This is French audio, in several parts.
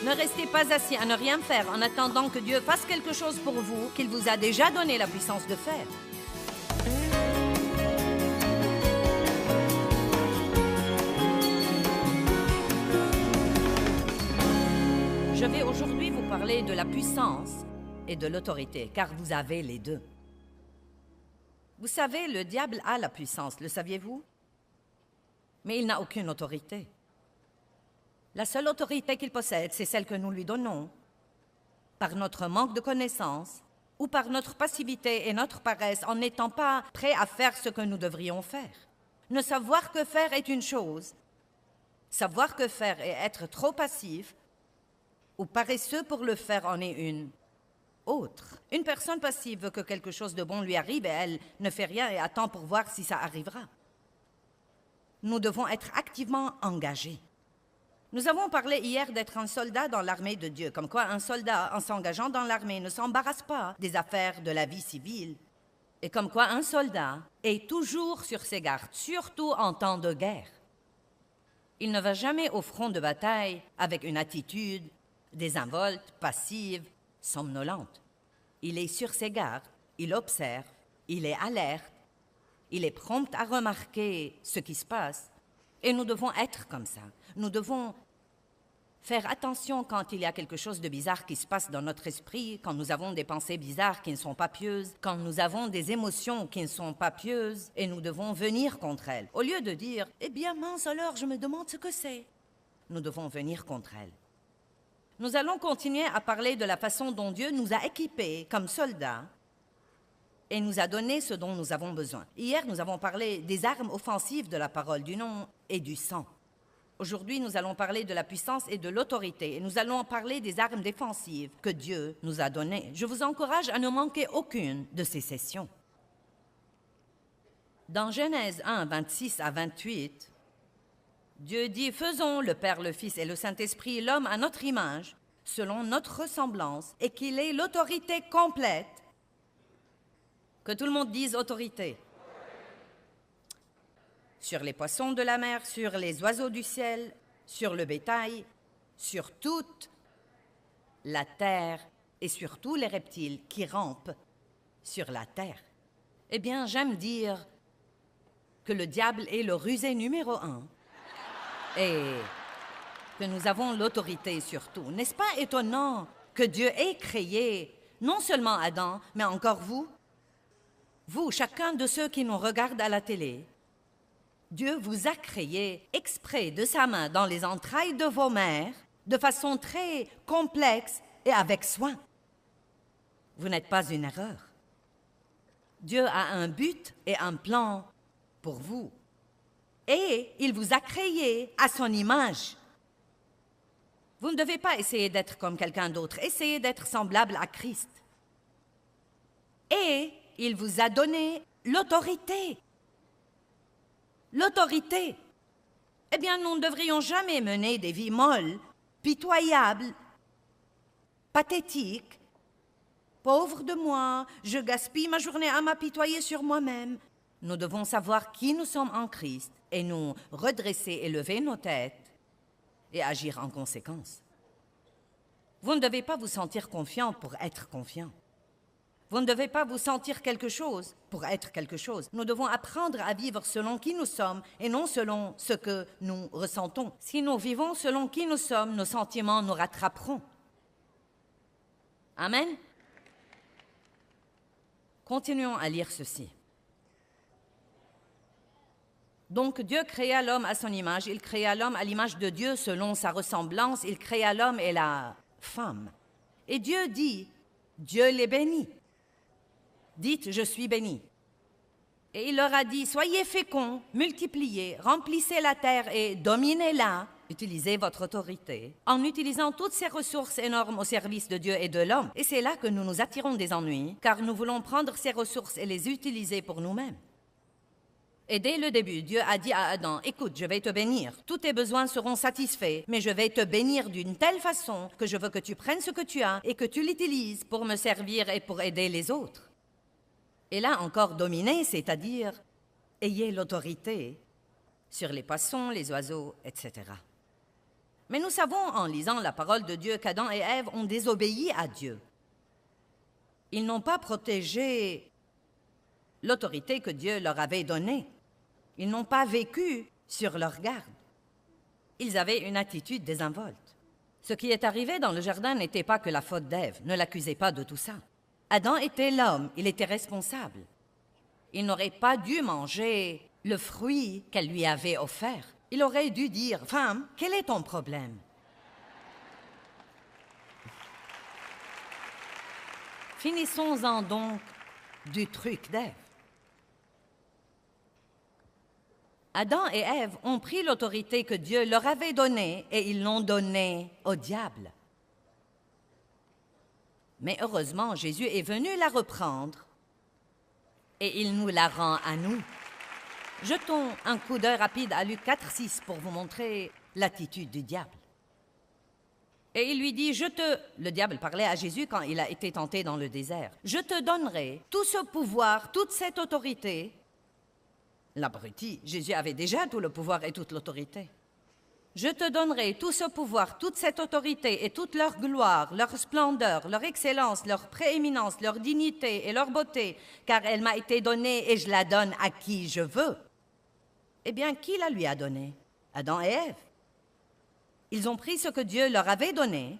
Ne restez pas assis à ne rien faire en attendant que Dieu fasse quelque chose pour vous qu'il vous a déjà donné la puissance de faire. Je vais aujourd'hui vous parler de la puissance et de l'autorité, car vous avez les deux. Vous savez, le diable a la puissance, le saviez-vous? Mais il n'a aucune autorité. La seule autorité qu'il possède, c'est celle que nous lui donnons, par notre manque de connaissances ou par notre passivité et notre paresse en n'étant pas prêts à faire ce que nous devrions faire. Ne savoir que faire est une chose. Savoir que faire et être trop passif ou paresseux pour le faire en est une autre. Une personne passive veut que quelque chose de bon lui arrive et elle ne fait rien et attend pour voir si ça arrivera. Nous devons être activement engagés. Nous avons parlé hier d'être un soldat dans l'armée de Dieu, comme quoi un soldat, en s'engageant dans l'armée, ne s'embarrasse pas des affaires de la vie civile, et comme quoi un soldat est toujours sur ses gardes, surtout en temps de guerre. Il ne va jamais au front de bataille avec une attitude désinvolte, passive, somnolente. Il est sur ses gardes, il observe, il est alerte, il est prompt à remarquer ce qui se passe. Et nous devons être comme ça. Nous devons faire attention quand il y a quelque chose de bizarre qui se passe dans notre esprit, quand nous avons des pensées bizarres qui ne sont pas pieuses, quand nous avons des émotions qui ne sont pas pieuses, et nous devons venir contre elles. Au lieu de dire « Eh bien mince alors, je me demande ce que c'est », nous devons venir contre elles. Nous allons continuer à parler de la façon dont Dieu nous a équipés comme soldats et nous a donné ce dont nous avons besoin. Hier, nous avons parlé des armes offensives de la parole, du nom et du sang. Aujourd'hui, nous allons parler de la puissance et de l'autorité et nous allons parler des armes défensives que Dieu nous a données. Je vous encourage à ne manquer aucune de ces sessions. Dans Genèse 1, 26 à 28, Dieu dit « Faisons le Père, le Fils et le Saint-Esprit, l'homme à notre image, selon notre ressemblance, et qu'il ait l'autorité complète. » Que tout le monde dise « autorité ». Sur les poissons de la mer, sur les oiseaux du ciel, sur le bétail, sur toute la terre et sur tous les reptiles qui rampent sur la terre. Eh bien, j'aime dire que le diable est le rusé numéro 1. Et que nous avons l'autorité sur tout. N'est-ce pas étonnant que Dieu ait créé non seulement Adam, mais encore vous? Vous, chacun de ceux qui nous regardent à la télé. Dieu vous a créé exprès de sa main dans les entrailles de vos mères, de façon très complexe et avec soin. Vous n'êtes pas une erreur. Dieu a un but et un plan pour vous. Et il vous a créé à son image. Vous ne devez pas essayer d'être comme quelqu'un d'autre. Essayez d'être semblable à Christ. Et il vous a donné l'autorité. L'autorité. Eh bien, nous ne devrions jamais mener des vies molles, pitoyables, pathétiques. Pauvre de moi, je gaspille ma journée à m'apitoyer sur moi-même. Nous devons savoir qui nous sommes en Christ et nous redresser et lever nos têtes et agir en conséquence. Vous ne devez pas vous sentir confiant pour être confiant. Vous ne devez pas vous sentir quelque chose pour être quelque chose. Nous devons apprendre à vivre selon qui nous sommes et non selon ce que nous ressentons. Si nous vivons selon qui nous sommes, nos sentiments nous rattraperont. Amen. Continuons à lire ceci. Donc Dieu créa l'homme à son image, il créa l'homme à l'image de Dieu selon sa ressemblance, il créa l'homme et la femme. Et Dieu dit, Dieu les bénit. Dites, je suis béni. Et il leur a dit, soyez féconds, multipliez, remplissez la terre et dominez-la. Utilisez votre autorité en utilisant toutes ces ressources énormes au service de Dieu et de l'homme. Et c'est là que nous nous attirons des ennuis, car nous voulons prendre ces ressources et les utiliser pour nous-mêmes. Et dès le début, Dieu a dit à Adam, « Écoute, je vais te bénir. Tous tes besoins seront satisfaits, mais je vais te bénir d'une telle façon que je veux que tu prennes ce que tu as et que tu l'utilises pour me servir et pour aider les autres. » Et là encore, dominer, c'est-à-dire ayez l'autorité sur les poissons, les oiseaux, etc. Mais nous savons en lisant la parole de Dieu qu'Adam et Ève ont désobéi à Dieu. Ils n'ont pas protégé l'autorité que Dieu leur avait donnée. Ils n'ont pas vécu sur leur garde. Ils avaient une attitude désinvolte. Ce qui est arrivé dans le jardin n'était pas que la faute d'Ève. Ne l'accusez pas de tout ça. Adam était l'homme, il était responsable. Il n'aurait pas dû manger le fruit qu'elle lui avait offert. Il aurait dû dire, « Femme, quel est ton problème? » Finissons-en donc du truc d'Ève. Adam et Ève ont pris l'autorité que Dieu leur avait donnée et ils l'ont donnée au diable. Mais heureusement, Jésus est venu la reprendre et il nous la rend à nous. Jetons un coup d'œil rapide à Luc 4,6 pour vous montrer l'attitude du diable. Et il lui dit, le diable parlait à Jésus quand il a été tenté dans le désert. « Je te donnerai tout ce pouvoir, toute cette autorité. » L'abruti, Jésus avait déjà tout le pouvoir et toute l'autorité. « Je te donnerai tout ce pouvoir, toute cette autorité et toute leur gloire, leur splendeur, leur excellence, leur prééminence, leur dignité et leur beauté, car elle m'a été donnée et je la donne à qui je veux. » Eh bien, qui la lui a donnée? Adam et Ève. Ils ont pris ce que Dieu leur avait donné.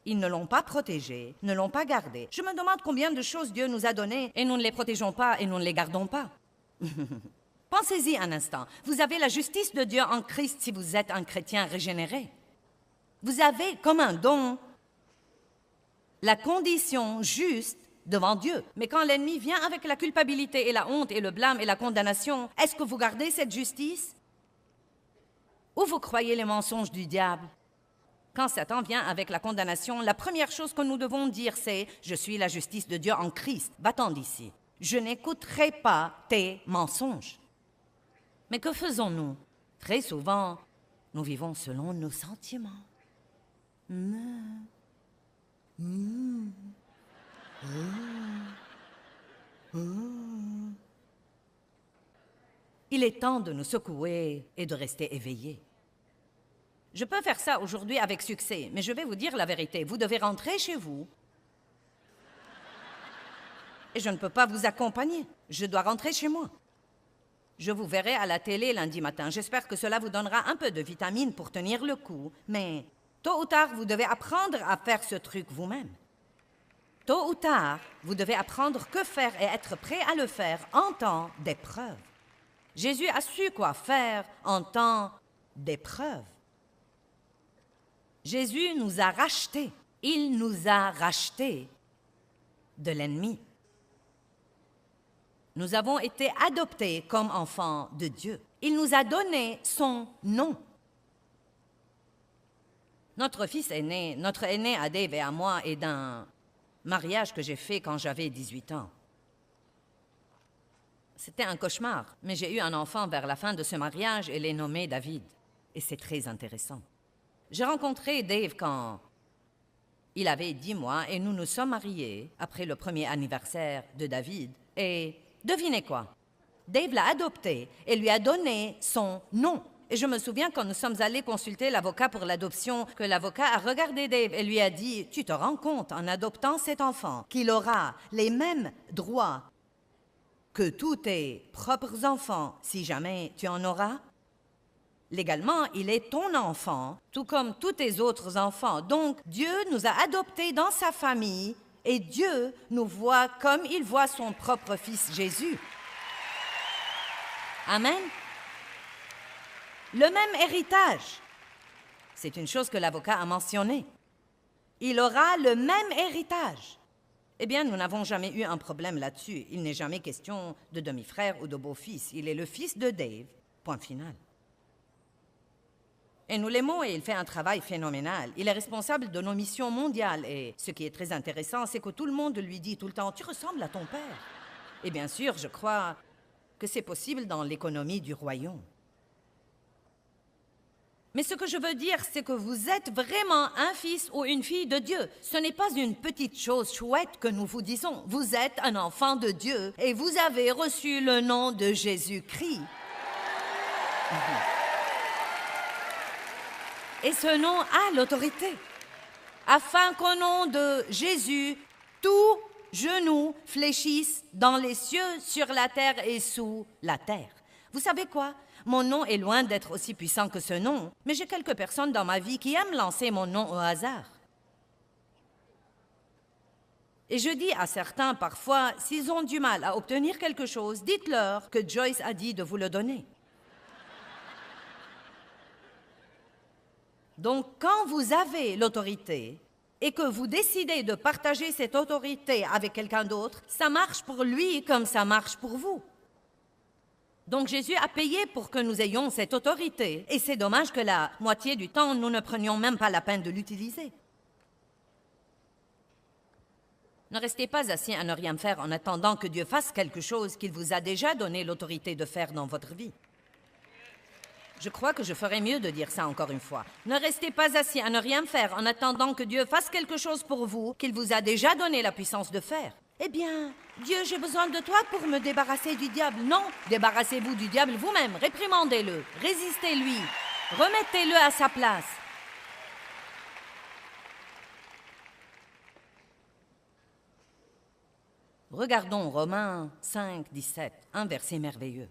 Ils ne l'ont pas protégé, ne l'ont pas gardé. Je me demande combien de choses Dieu nous a données et nous ne les protégeons pas et nous ne les gardons pas. Pensez-y un instant. Vous avez la justice de Dieu en Christ si vous êtes un chrétien régénéré. Vous avez comme un don la condition juste devant Dieu. Mais quand l'ennemi vient avec la culpabilité et la honte et le blâme et la condamnation, est-ce que vous gardez cette justice? Ou vous croyez les mensonges du diable? Quand Satan vient avec la condamnation, la première chose que nous devons dire, c'est « Je suis la justice de Dieu en Christ. Va-t'en d'ici. Je n'écouterai pas tes mensonges. » Mais que faisons-nous? Très souvent, nous vivons selon nos sentiments. Il est temps de nous secouer et de rester éveillés. Je peux faire ça aujourd'hui avec succès, mais je vais vous dire la vérité. Vous devez rentrer chez vous et je ne peux pas vous accompagner. Je dois rentrer chez moi. Je vous verrai à la télé lundi matin. J'espère que cela vous donnera un peu de vitamines pour tenir le coup, mais tôt ou tard, vous devez apprendre à faire ce truc vous-même. Tôt ou tard, vous devez apprendre que faire et être prêt à le faire en temps d'épreuve. Jésus a su quoi faire en temps d'épreuve. Jésus nous a rachetés. Il nous a rachetés de l'ennemi. Nous avons été adoptés comme enfants de Dieu. Il nous a donné son nom. Notre aîné à Dave et à moi est d'un mariage que j'ai fait quand j'avais 18 ans. C'était un cauchemar, mais j'ai eu un enfant vers la fin de ce mariage et l'ai nommé David. Et c'est très intéressant. J'ai rencontré Dave quand il avait 10 mois et nous nous sommes mariés après le premier anniversaire de David. Et devinez quoi? Dave l'a adopté et lui a donné son nom. Et je me souviens quand nous sommes allés consulter l'avocat pour l'adoption, que l'avocat a regardé Dave et lui a dit « Tu te rends compte, en adoptant cet enfant, qu'il aura les mêmes droits que tous tes propres enfants, si jamais tu en auras? Légalement, il est ton enfant, tout comme tous tes autres enfants. Donc, Dieu nous a adoptés dans sa famille et Dieu nous voit comme il voit son propre fils Jésus. » Amen. Le même héritage. C'est une chose que l'avocat a mentionnée. Il aura le même héritage. Eh bien, nous n'avons jamais eu un problème là-dessus. Il n'est jamais question de demi-frère ou de beau-fils. Il est le fils de Dave. Point final. Et nous l'aimons et il fait un travail phénoménal. Il est responsable de nos missions mondiales. Et ce qui est très intéressant, c'est que tout le monde lui dit tout le temps « Tu ressembles à ton père ». Et bien sûr, je crois que c'est possible dans l'économie du royaume. Mais ce que je veux dire, c'est que vous êtes vraiment un fils ou une fille de Dieu. Ce n'est pas une petite chose chouette que nous vous disons. Vous êtes un enfant de Dieu et vous avez reçu le nom de Jésus-Christ. Et ce nom a l'autorité. Afin qu'au nom de Jésus, tout genou fléchisse dans les cieux, sur la terre et sous la terre. Vous savez quoi? Mon nom est loin d'être aussi puissant que ce nom, mais j'ai quelques personnes dans ma vie qui aiment lancer mon nom au hasard. Et je dis à certains parfois, s'ils ont du mal à obtenir quelque chose, dites-leur que Joyce a dit de vous le donner. Donc, quand vous avez l'autorité et que vous décidez de partager cette autorité avec quelqu'un d'autre, ça marche pour lui comme ça marche pour vous. Donc, Jésus a payé pour que nous ayons cette autorité. Et c'est dommage que la moitié du temps, nous ne prenions même pas la peine de l'utiliser. Ne restez pas assis à ne rien faire en attendant que Dieu fasse quelque chose qu'il vous a déjà donné l'autorité de faire dans votre vie. Je crois que je ferais mieux de dire ça encore une fois. Ne restez pas assis à ne rien faire en attendant que Dieu fasse quelque chose pour vous qu'il vous a déjà donné la puissance de faire. Eh bien, Dieu, j'ai besoin de toi pour me débarrasser du diable. Non, débarrassez-vous du diable vous-même, réprimandez-le, résistez-lui, remettez-le à sa place. Regardons Romains 5, 17, un verset merveilleux.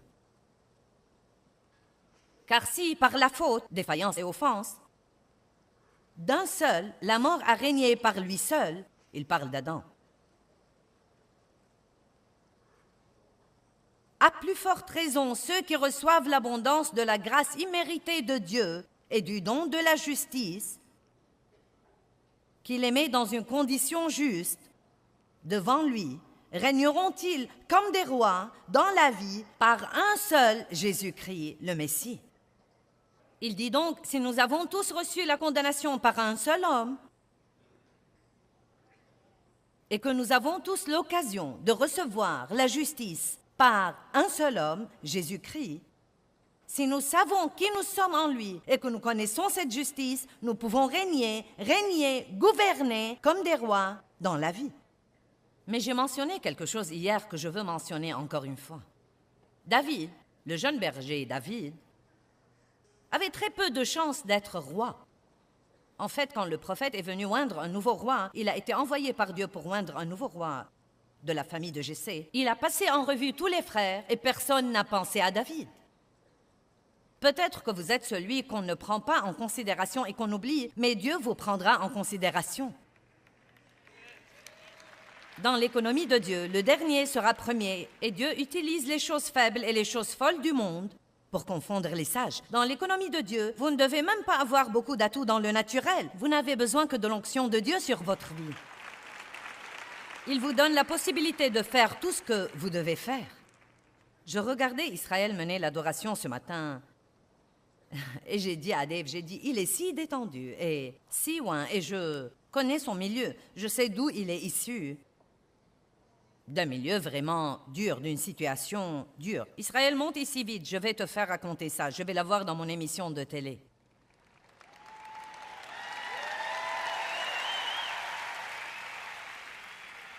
Car si, par la faute, défaillance et offense, d'un seul, la mort a régné par lui seul, il parle d'Adam. À plus forte raison, ceux qui reçoivent l'abondance de la grâce imméritée de Dieu et du don de la justice, qui les met dans une condition juste, devant lui, régneront-ils comme des rois dans la vie par un seul Jésus-Christ, le Messie. Il dit donc, si nous avons tous reçu la condamnation par un seul homme, et que nous avons tous l'occasion de recevoir la justice par un seul homme, Jésus-Christ, si nous savons qui nous sommes en lui et que nous connaissons cette justice, nous pouvons régner, gouverner comme des rois dans la vie. Mais j'ai mentionné quelque chose hier que je veux mentionner encore une fois. David, le jeune berger David, avait très peu de chances d'être roi. En fait, quand le prophète est venu oindre un nouveau roi, il a été envoyé par Dieu pour oindre un nouveau roi de la famille de Jessé. Il a passé en revue tous les frères et personne n'a pensé à David. Peut-être que vous êtes celui qu'on ne prend pas en considération et qu'on oublie, mais Dieu vous prendra en considération. Dans l'économie de Dieu, le dernier sera premier et Dieu utilise les choses faibles et les choses folles du monde pour confondre les sages. Dans l'économie de Dieu, vous ne devez même pas avoir beaucoup d'atouts dans le naturel. Vous n'avez besoin que de l'onction de Dieu sur votre vie. Il vous donne la possibilité de faire tout ce que vous devez faire. Je regardais Israël mener l'adoration ce matin et j'ai dit à Dave, il est si détendu et si loin et je connais son milieu. Je sais d'où il est issu. D'un milieu vraiment dur, d'une situation dure. Israël, monte ici vite, je vais te faire raconter ça. Je vais la voir dans mon émission de télé.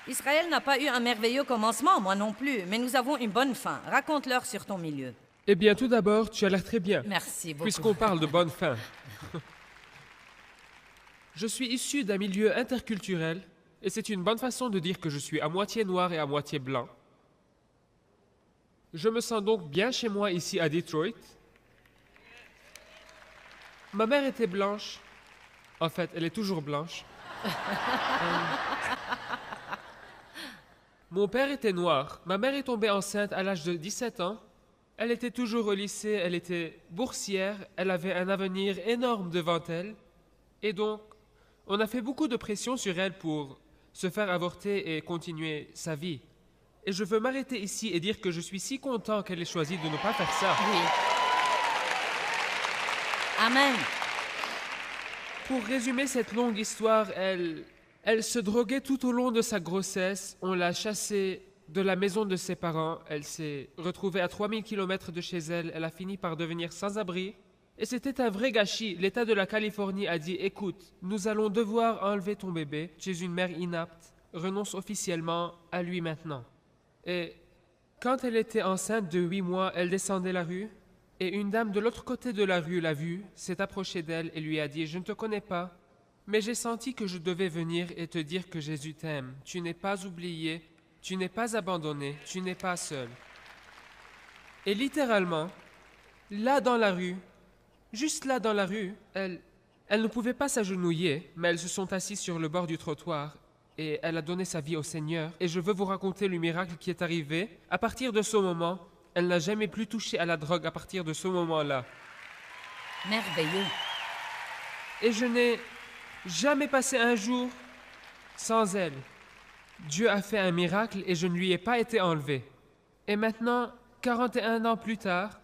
Israël n'a pas eu un merveilleux commencement, moi non plus, mais nous avons une bonne fin. Raconte-leur sur ton milieu. Eh bien, tout d'abord, tu as l'air très bien. Merci beaucoup. Puisqu'on parle de bonne fin. Je suis issu d'un milieu interculturel. Et c'est une bonne façon de dire que je suis à moitié noir et à moitié blanc. Je me sens donc bien chez moi ici à Detroit. Ma mère était blanche. En fait, elle est toujours blanche. Mon père était noir. Ma mère est tombée enceinte à l'âge de 17 ans. Elle était toujours au lycée, elle était boursière, elle avait un avenir énorme devant elle. Et donc, on a fait beaucoup de pression sur elle pour se faire avorter et continuer sa vie. Et je veux m'arrêter ici et dire que je suis si content qu'elle ait choisi de ne pas faire ça. Oui. Amen. Pour résumer cette longue histoire, elle se droguait tout au long de sa grossesse. On l'a chassée de la maison de ses parents. Elle s'est retrouvée à 3000 km de chez elle. Elle a fini par devenir sans-abri. Et c'était un vrai gâchis. L'État de la Californie a dit « Écoute, nous allons devoir enlever ton bébé. Tu es une mère inapte. Renonce officiellement à lui maintenant. » Et quand elle était enceinte de 8 mois, elle descendait la rue Et une dame de l'autre côté de la rue l'a vue, s'est approchée d'elle et lui a dit « Je ne te connais pas, mais j'ai senti que je devais venir et te dire que Jésus t'aime. Tu n'es pas oublié, tu n'es pas abandonné, tu n'es pas seul. » Et littéralement, là dans la rue, juste là dans la rue, elles ne pouvaient pas s'agenouiller, mais elles se sont assises sur le bord du trottoir et elle a donné sa vie au Seigneur. Et je veux vous raconter le miracle qui est arrivé. À partir de ce moment, elle n'a jamais plus touché à la drogue à partir de ce moment-là. Merveilleux. Et je n'ai jamais passé un jour sans elle. Dieu a fait un miracle et je ne lui ai pas été enlevé. Et maintenant, 41 ans plus tard,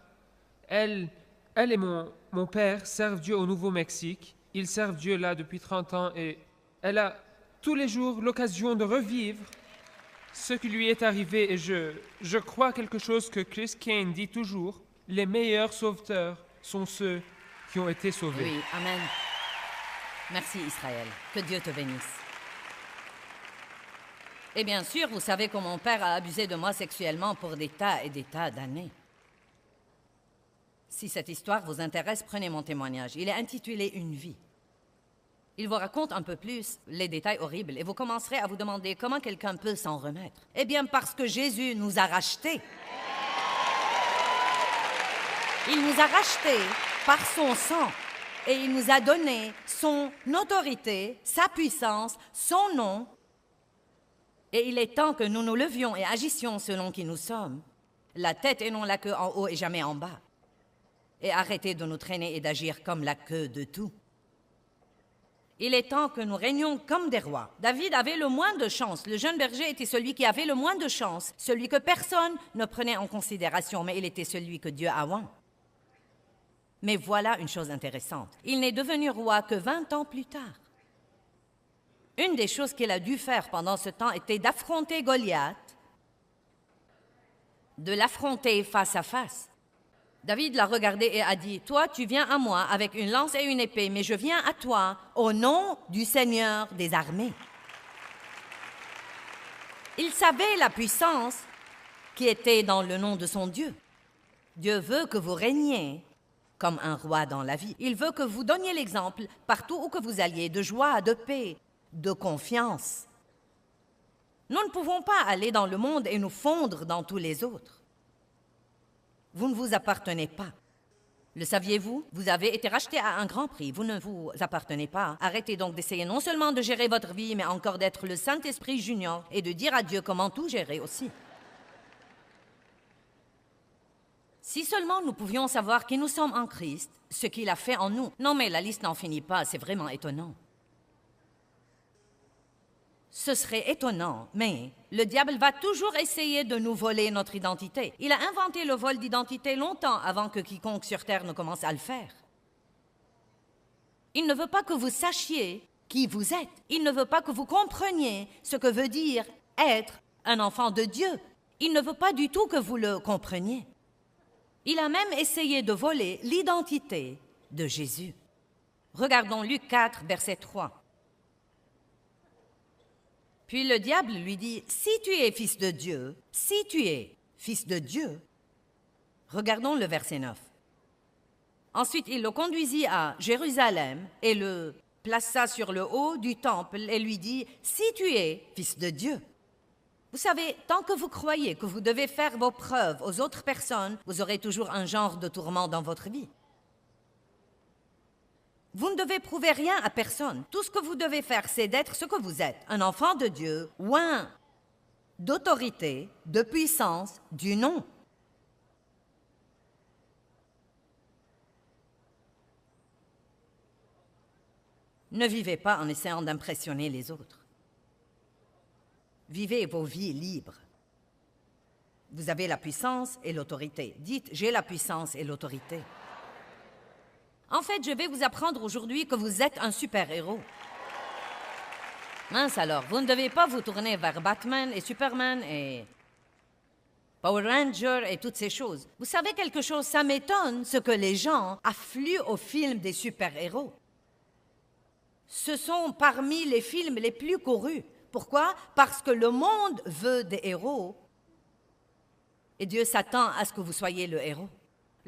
elle et mon père servent Dieu au Nouveau-Mexique. Ils servent Dieu là depuis 30 ans et elle a tous les jours l'occasion de revivre ce qui lui est arrivé. Et je crois quelque chose que Chris Kane dit toujours, les meilleurs sauveteurs sont ceux qui ont été sauvés. Oui, amen. Merci Israël, que Dieu te bénisse. Et bien sûr, vous savez que mon père a abusé de moi sexuellement pour des tas et des tas d'années. Si cette histoire vous intéresse, prenez mon témoignage. Il est intitulé « Une vie ». Il vous raconte un peu plus les détails horribles et vous commencerez à vous demander comment quelqu'un peut s'en remettre. Eh bien, parce que Jésus nous a rachetés. Il nous a rachetés par son sang et il nous a donné son autorité, sa puissance, son nom. Et il est temps que nous nous levions et agissions selon qui nous sommes. La tête et non la queue en haut et jamais en bas. Et arrêtez de nous traîner et d'agir comme la queue de tout. Il est temps que nous régnions comme des rois. David avait le moins de chance. Le jeune berger était celui qui avait le moins de chance, celui que personne ne prenait en considération, mais il était celui que Dieu a oint. Mais voilà une chose intéressante. Il n'est devenu roi que 20 ans plus tard. Une des choses qu'il a dû faire pendant ce temps était d'affronter Goliath, de l'affronter face à face. David l'a regardé et a dit, « Toi, tu viens à moi avec une lance et une épée, mais je viens à toi au nom du Seigneur des armées. » Il savait la puissance qui était dans le nom de son Dieu. Dieu veut que vous régniez comme un roi dans la vie. Il veut que vous donniez l'exemple partout où que vous alliez, de joie, de paix, de confiance. Nous ne pouvons pas aller dans le monde et nous fondre dans tous les autres. Vous ne vous appartenez pas. Le saviez-vous? Vous avez été racheté à un grand prix. Vous ne vous appartenez pas. Arrêtez donc d'essayer non seulement de gérer votre vie, mais encore d'être le Saint-Esprit junior et de dire à Dieu comment tout gérer aussi. Si seulement nous pouvions savoir qui nous sommes en Christ, ce qu'il a fait en nous. Non, mais la liste n'en finit pas, c'est vraiment étonnant. Ce serait étonnant, mais le diable va toujours essayer de nous voler notre identité. Il a inventé le vol d'identité longtemps avant que quiconque sur Terre ne commence à le faire. Il ne veut pas que vous sachiez qui vous êtes. Il ne veut pas que vous compreniez ce que veut dire être un enfant de Dieu. Il ne veut pas du tout que vous le compreniez. Il a même essayé de voler l'identité de Jésus. Regardons Luc 4, verset 3. Puis le diable lui dit, « Si tu es fils de Dieu, si tu es fils de Dieu. » Regardons le verset 9. Ensuite, il le conduisit à Jérusalem et le plaça sur le haut du temple et lui dit, « Si tu es fils de Dieu. » Vous savez, tant que vous croyez que vous devez faire vos preuves aux autres personnes, vous aurez toujours un genre de tourment dans votre vie. Vous ne devez prouver rien à personne. Tout ce que vous devez faire, c'est d'être ce que vous êtes, un enfant de Dieu, oint d'autorité, de puissance, du nom. Ne vivez pas en essayant d'impressionner les autres. Vivez vos vies libres. Vous avez la puissance et l'autorité. Dites, j'ai la puissance et l'autorité. En fait, je vais vous apprendre aujourd'hui que vous êtes un super-héros. Mince alors, vous ne devez pas vous tourner vers Batman et Superman et Power Rangers et toutes ces choses. Vous savez quelque chose, ça m'étonne ce que les gens affluent aux films des super-héros. Ce sont parmi les films les plus courus. Pourquoi? Parce que le monde veut des héros et Dieu s'attend à ce que vous soyez le héros.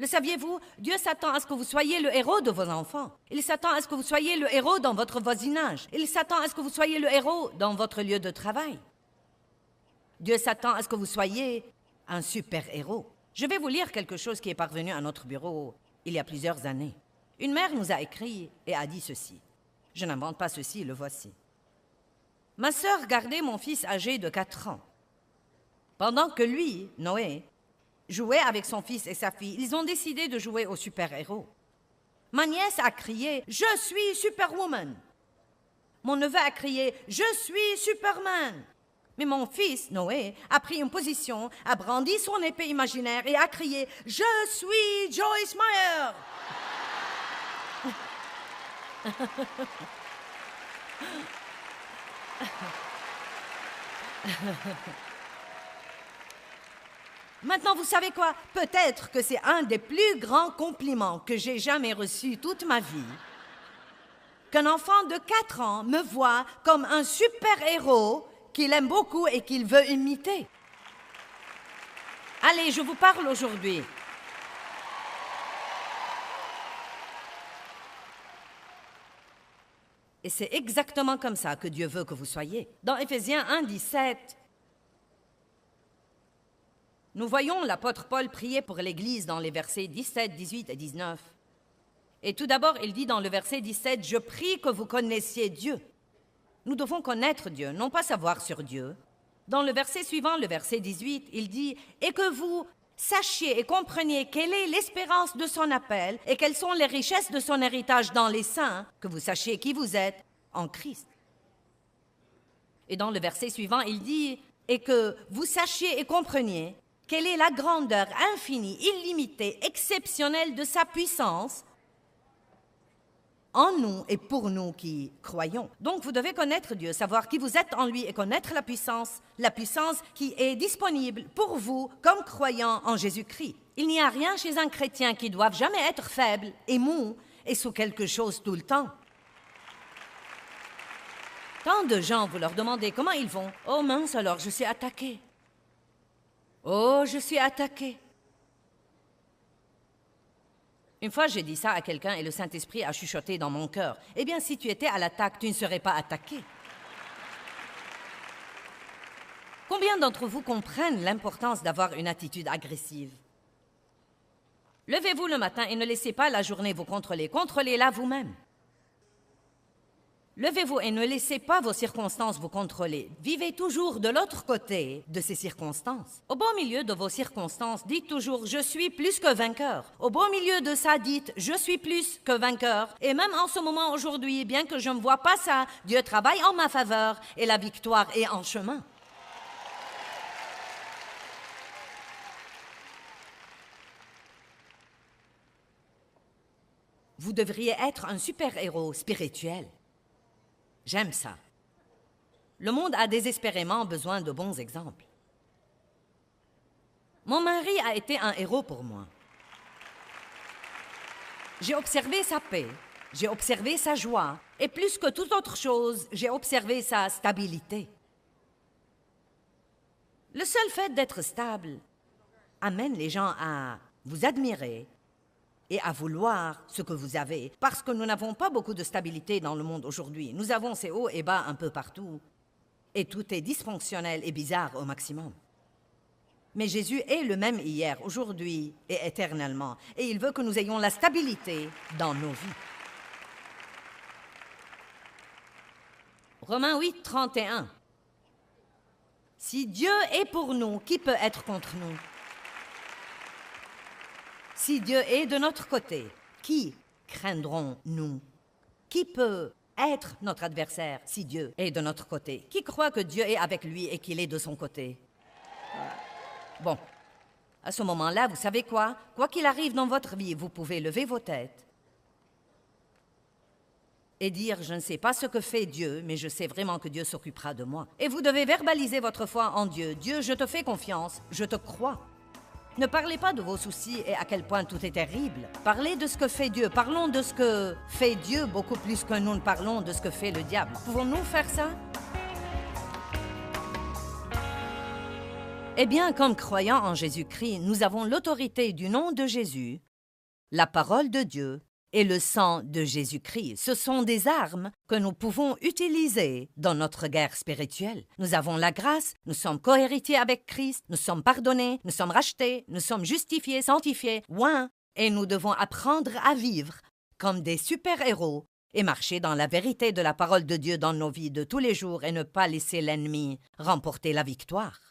Le saviez-vous? Dieu s'attend à ce que vous soyez le héros de vos enfants. Il s'attend à ce que vous soyez le héros dans votre voisinage. Il s'attend à ce que vous soyez le héros dans votre lieu de travail. Dieu s'attend à ce que vous soyez un super-héros. Je vais vous lire quelque chose qui est parvenu à notre bureau il y a plusieurs années. Une mère nous a écrit et a dit ceci. Je n'invente pas ceci, le voici. Ma sœur gardait mon fils âgé de 4 ans. Pendant que lui, Noé, jouait avec son fils et sa fille, ils ont décidé de jouer au super-héros. Ma nièce a crié « Je suis Superwoman ». Mon neveu a crié « Je suis Superman ». Mais mon fils, Noé, a pris une position, a brandi son épée imaginaire et a crié « Je suis Joyce Meyer ». Maintenant, vous savez quoi? Peut-être que c'est un des plus grands compliments que j'ai jamais reçus toute ma vie. Qu'un enfant de 4 ans me voit comme un super-héros qu'il aime beaucoup et qu'il veut imiter. Allez, je vous parle aujourd'hui. Et c'est exactement comme ça que Dieu veut que vous soyez. Dans Éphésiens 1, 17, nous voyons l'apôtre Paul prier pour l'Église dans les versets 17, 18 et 19. Et tout d'abord, il dit dans le verset 17, « Je prie que vous connaissiez Dieu ». Nous devons connaître Dieu, non pas savoir sur Dieu. Dans le verset suivant, le verset 18, il dit « Et que vous sachiez et compreniez quelle est l'espérance de son appel et quelles sont les richesses de son héritage dans les saints, que vous sachiez qui vous êtes en Christ. » Et dans le verset suivant, il dit « Et que vous sachiez et compreniez quelle est la grandeur infinie, illimitée, exceptionnelle de sa puissance en nous et pour nous qui croyons. » Donc, vous devez connaître Dieu, savoir qui vous êtes en lui et connaître la puissance qui est disponible pour vous comme croyants en Jésus-Christ. Il n'y a rien chez un chrétien qui doive jamais être faible et mou et sous quelque chose tout le temps. Tant de gens, vous leur demandez comment ils vont. « Oh mince, alors je suis attaqué. » « Oh, je suis attaqué. » Une fois, j'ai dit ça à quelqu'un et le Saint-Esprit a chuchoté dans mon cœur. « Eh bien, si tu étais à l'attaque, tu ne serais pas attaqué. » Combien d'entre vous comprennent l'importance d'avoir une attitude agressive? Levez-vous le matin et ne laissez pas la journée vous contrôler. Contrôlez-la vous-même. Levez-vous et ne laissez pas vos circonstances vous contrôler. Vivez toujours de l'autre côté de ces circonstances. Au beau milieu de vos circonstances, dites toujours « Je suis plus que vainqueur ». Au beau milieu de ça, dites « Je suis plus que vainqueur ». Et même en ce moment aujourd'hui, bien que je ne vois pas ça, Dieu travaille en ma faveur et la victoire est en chemin. Vous devriez être un super-héros spirituel. J'aime ça. Le monde a désespérément besoin de bons exemples. Mon mari a été un héros pour moi. J'ai observé sa paix, j'ai observé sa joie, et plus que toute autre chose, j'ai observé sa stabilité. Le seul fait d'être stable amène les gens à vous admirer et à vouloir ce que vous avez, parce que nous n'avons pas beaucoup de stabilité dans le monde aujourd'hui. Nous avons ces hauts et bas un peu partout, et tout est dysfonctionnel et bizarre au maximum. Mais Jésus est le même hier, aujourd'hui et éternellement, et il veut que nous ayons la stabilité dans nos vies. Romains 8, 31. Si Dieu est pour nous, qui peut être contre nous? Si Dieu est de notre côté, qui craindrons-nous? Qui peut être notre adversaire si Dieu est de notre côté? Qui croit que Dieu est avec lui et qu'il est de son côté? Bon, à ce moment-là, vous savez quoi? Quoi qu'il arrive dans votre vie, vous pouvez lever vos têtes et dire « Je ne sais pas ce que fait Dieu, mais je sais vraiment que Dieu s'occupera de moi. » Et vous devez verbaliser votre foi en Dieu. « Dieu, je te fais confiance, je te crois. » Ne parlez pas de vos soucis et à quel point tout est terrible. Parlez de ce que fait Dieu. Parlons de ce que fait Dieu beaucoup plus que nous ne parlons de ce que fait le diable. Pouvons-nous faire ça? Eh bien, comme croyants en Jésus-Christ, nous avons l'autorité du nom de Jésus la parole de Dieu et le sang de Jésus-Christ. Ce sont des armes que nous pouvons utiliser dans notre guerre spirituelle. Nous avons la grâce, nous sommes cohéritiers avec Christ, nous sommes pardonnés, nous sommes rachetés, nous sommes justifiés, sanctifiés, oints, et nous devons apprendre à vivre comme des super-héros et marcher dans la vérité de la parole de Dieu dans nos vies de tous les jours et ne pas laisser l'ennemi remporter la victoire.